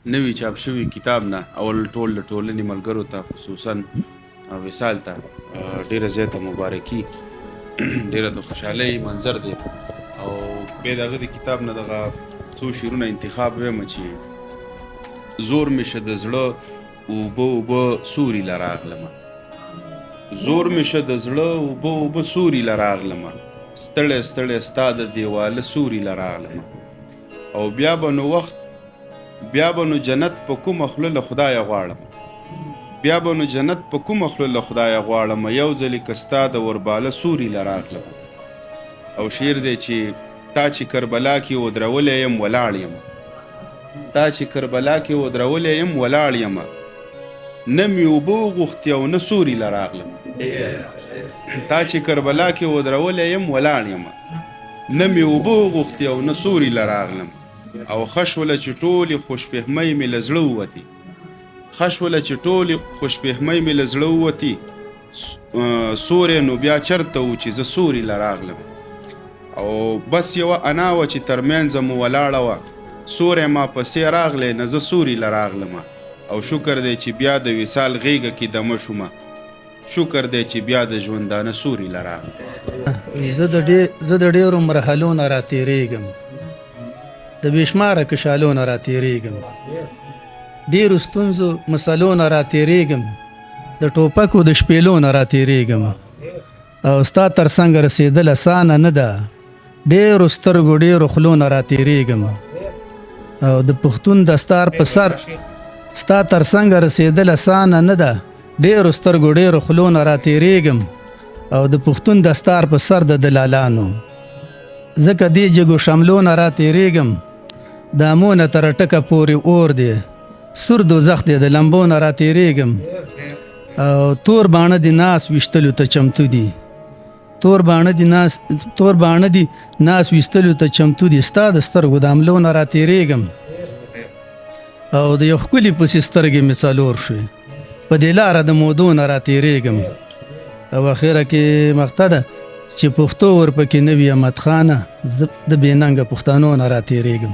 نوی چاپ شوي کتاب نه اول ټول د ټولنې ملګرو ته خصوصا وصال ته ډېره زیاته مبارکي ډېره د خوشحالۍ منظر دی. او بیا د هغه د کتاب نه دغه څو شعرونه انتخاب ویم چې زور مې شه د زړه اوبه اوبه سوري له راغلمه، زور مې شه د زړه اوبه اوبه سوري له راغلمه، ستړی ستړی ستا د دیواله سوري له راغلمه. او بیا به نو وخت بیا به نو جنت په کومه خوله له خدایه غواړم، بیا به نو جنت په کومه خوله له خدایه غواړم، یو ځلې که ستا د ورباله سوري له راغلم. او شعر دی چې تا چې کربلا کې ودرولی یم ولاړ یم، تا چې کربلا کې ودرولی یم ولاړ یم، نه مې اوبه وغوښتې او نه سوري له راغلم. تا چې کربلا کې ودرولی یم ولاړ یم، نه مې اوبه وغوښتې او نه سوري له راغلم. او ښه شوله چې ټولې خوشفهمۍ مې له زړه ووتې، ښه شوله چې ټولې خوشفهمۍ مې له زړه ووتې، سوری نو بیا چرته و چې زه سوري له راغلم. او بس یوه انا وه چې تر منځه مو ولاړه وه، سوری ما پسې راغلی نه زه سوري له راغلمه. او شکر دی چې بیا د وصال غېږه کې دمه شومه، شکر دی چې بیا د ژوندانه سوري له راغلم. زه د ډېرو مرحلو نه راتېرېږم، د بېشماره کشالو نه راتېرېږم، ډېرو ستونزو مسلو نه راتېرېږم، د ټوپکو د شپېلو نه راتېرېږم. او ستا تر څنګه رسېدل اسانه نه ده، ډېرو سترګو ډېرو خولو نه راتېرېږم. او د پښتون دستار په سر ستا تر څنګه رسېدل اسانه نه ده، ډېرو سترګو ډېرو خولو نه راتېرېږم. او د پښتون دستار په سر د دلالانو ځکه دې جګو شملو نه راتېرېږم. د امونه تر ټکه پورې اور دی، سور دوزخ دی د لمبو نه راتېرېږم. او تور باڼه دي ناس ویشتلو ته چمتو دي، تور باڼه دي ناس ویستلو ته چمتو دي، ستا د سترګو د حملو نه راتېرېږم. او د یو ښکلي پسې سترګې مې څلور شوې، په دې لاره د مودو نه راتېرېږم. او اخره کې مقطع ده چې پښتو ورپکې نه وي احمد خانه، زه د بې ننګه پښتنو نه راتېرېږم.